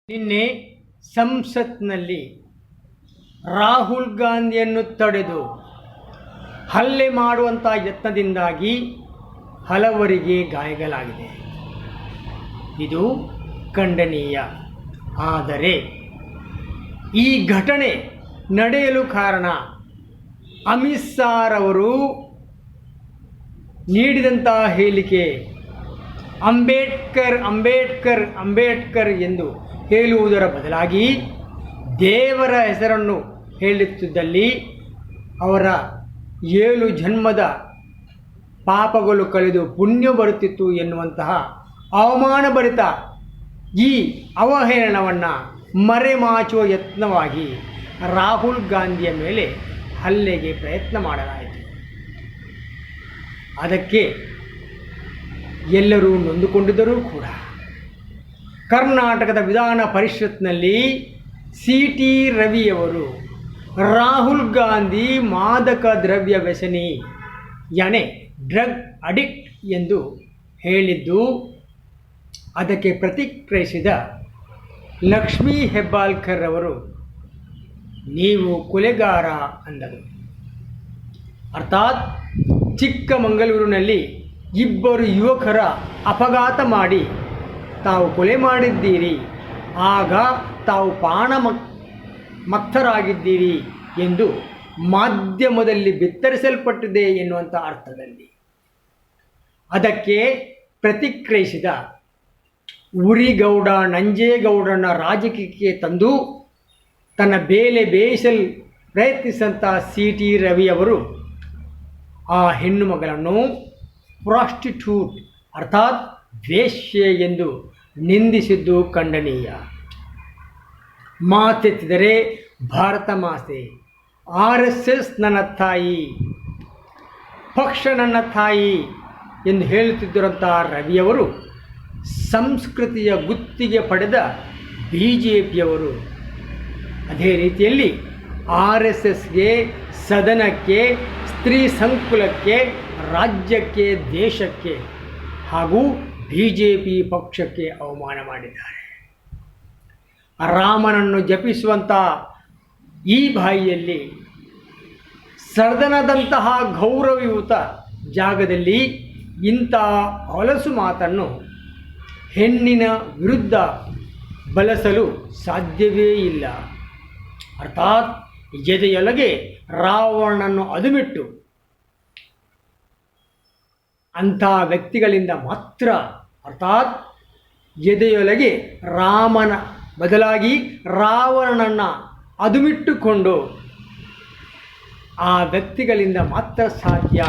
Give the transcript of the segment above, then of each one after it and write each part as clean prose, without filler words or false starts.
ನಿನ್ನೆ ಸಂಸತ್ನಲ್ಲಿ ರಾಹುಲ್ ಗಾಂಧಿಯನ್ನು ತಡೆದು ಹಲ್ಲೆ ಮಾಡುವಂಥ ಯತ್ನದಿಂದಾಗಿ ಹಲವರಿಗೆ ಗಾಯಗಳಾಗಿದೆ. ಇದು ಖಂಡನೀಯ. ಆದರೆ ಈ ಘಟನೆ ನಡೆಯಲು ಕಾರಣ ಅಮಿತ್ ಶಾ ರವರು ನೀಡಿದಂಥ ಹೇಳಿಕೆ ಅಂಬೇಡ್ಕರ್ ಅಂಬೇಡ್ಕರ್ ಅಂಬೇಡ್ಕರ್ ಎಂದು ಹೇಳುವುದರ ಬದಲಾಗಿ ದೇವರ ಹೆಸರನ್ನು ಹೇಳುತ್ತಿದ್ದಲ್ಲಿ ಅವರ 7 ಜನ್ಮದ ಪಾಪಗಳು ಕಳೆದು ಪುಣ್ಯ ಬರುತ್ತಿತ್ತು ಎನ್ನುವಂತಹ ಅವಮಾನಭರಿತ ಈ ಅವಹೇಳನವನ್ನು ಮರೆಮಾಚುವ ಯತ್ನವಾಗಿ ರಾಹುಲ್ ಗಾಂಧಿಯ ಮೇಲೆ ಹಲ್ಲೆಗೆ ಪ್ರಯತ್ನ ಮಾಡಲಾಯಿತು. ಅದಕ್ಕೆ ಎಲ್ಲರೂ ನೊಂದುಕೊಂಡಿದ್ದರೂ ಕೂಡ ಕರ್ನಾಟಕದ ವಿಧಾನ ಪರಿಷತ್ನಲ್ಲಿ ಸಿ.ಟಿ. ರವಿಯವರು ರಾಹುಲ್ ಗಾಂಧಿ ಮಾದಕ ದ್ರವ್ಯ ವ್ಯಸನಿ ಯಾನೆ ಡ್ರಗ್ ಅಡಿಕ್ಟ್ ಎಂದು ಹೇಳಿದ್ದು, ಅದಕ್ಕೆ ಪ್ರತಿಕ್ರಿಯಿಸಿದ ಲಕ್ಷ್ಮೀ ಹೆಬ್ಬಾಳ್ಕರ್ ಅವರು ನೀವು ಕೊಲೆಗಾರ ಅಂದರು. ಅರ್ಥಾತ್ ಚಿಕ್ಕಮಗಳೂರಿನಲ್ಲಿ 2 ಯುವಕರ ಅಪಘಾತ ಮಾಡಿ ತಾವು ಕೊಲೆ ಮಾಡಿದ್ದೀರಿ, ಆಗ ತಾವು ಮಕ್ತರಾಗಿದ್ದೀರಿ ಎಂದು ಮಾಧ್ಯಮದಲ್ಲಿ ಬಿತ್ತರಿಸಲ್ಪಟ್ಟಿದೆ ಎನ್ನುವಂಥ ಅರ್ಥದಲ್ಲಿ. ಅದಕ್ಕೆ ಪ್ರತಿಕ್ರಿಯಿಸಿದ ಉರಿಗೌಡ ನಂಜೇಗೌಡನ ರಾಜಕೀಯಕ್ಕೆ ತಂದು ತನ್ನ ಬೇಲೆ ಬೇಯಿಸಲು ಪ್ರಯತ್ನಿಸಿದಂಥ ಸಿ.ಟಿ. ರವಿಯವರು ಆ ಹೆಣ್ಣು ಮಗಳನ್ನು ಪ್ರಾಸ್ಟಿಟ್ಯೂಟ್ ಅರ್ಥಾತ್ ವೇಶ್ಯೆ ಎಂದು ನಿಂದಿಸಿದ್ದು ಖಂಡನೀಯ. ಮಾತೆತ್ತಿದರೆ ಭಾರತ ಮಾತೆ, RSS ನನ್ನ ತಾಯಿ, ಪಕ್ಷ ನನ್ನ ತಾಯಿ ಎಂದು ಹೇಳುತ್ತಿದ್ದರಂಥ ರವಿಯವರು ಸಂಸ್ಕೃತಿಯ ಗುತ್ತಿಗೆ ಪಡೆದ BJPಯವರು ಅದೇ ರೀತಿಯಲ್ಲಿ RSSಗೆ, ಸದನಕ್ಕೆ, ಸ್ತ್ರೀ ಸಂಕುಲಕ್ಕೆ, ರಾಜ್ಯಕ್ಕೆ, ದೇಶಕ್ಕೆ ಹಾಗೂ BJP ಪಕ್ಷಕ್ಕೆ ಅವಮಾನ ಮಾಡಿದ್ದಾರೆ. ರಾಮನನ್ನು ಜಪಿಸುವಂಥ ಈ ಬಾಯಿಯಲ್ಲಿ ಸದನದಂತಹ ಗೌರವಯುತ ಜಾಗದಲ್ಲಿ ಇಂಥ ಹೊಲಸು ಮಾತನ್ನು ಹೆಣ್ಣಿನ ವಿರುದ್ಧ ಬಳಸಲು ಸಾಧ್ಯವೇ ಇಲ್ಲ. ಅರ್ಥಾತ್ ಎದೆಯೊಳಗೆ ರಾವಣನನ್ನು ಅದುಮಿಟ್ಟು ಅಂಥ ವ್ಯಕ್ತಿಗಳಿಂದ ಮಾತ್ರ, ಅರ್ಥಾತ್ ಎದೆಯೊಳಗೆ ರಾಮನ ಬದಲಾಗಿ ರಾವಣನನ್ನು ಅದುಮಿಟ್ಟುಕೊಂಡು ಆ ವ್ಯಕ್ತಿಗಳಿಂದ ಮಾತ್ರ ಸಾಧ್ಯ.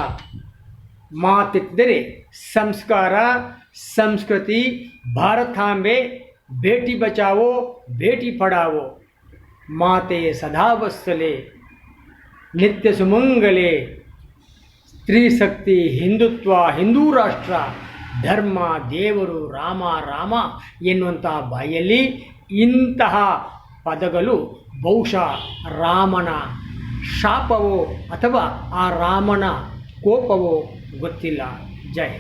ಮಾತೆತ್ತಿದರೆ ಸಂಸ್ಕಾರ, ಸಂಸ್ಕೃತಿ, ಭಾರತಾಂಬೆ, ಬೇಟಿ ಬಚಾವೋ ಬೇಟಿ ಪಡಾವೋ, ಮಾತೆ ಸದಾವತ್ಸಲೆ, ನಿತ್ಯ ಸುಮಂಗಲೆ, ಸ್ತ್ರೀ ಶಕ್ತಿ, ಹಿಂದುತ್ವ, ಹಿಂದೂ ರಾಷ್ಟ್ರ, ಧರ್ಮ, ದೇವರು, ರಾಮ ರಾಮ ಎನ್ನುವಂಥ ಬಾಯಲ್ಲಿ ಇಂತಹ ಪದಗಳು ಬಹುಶಃ ರಾಮನ ಶಾಪವೋ ಅಥವಾ ಆ ರಾಮನ ಕೋಪವೋ ಗೊತ್ತಿಲ್ಲ. ಜೈ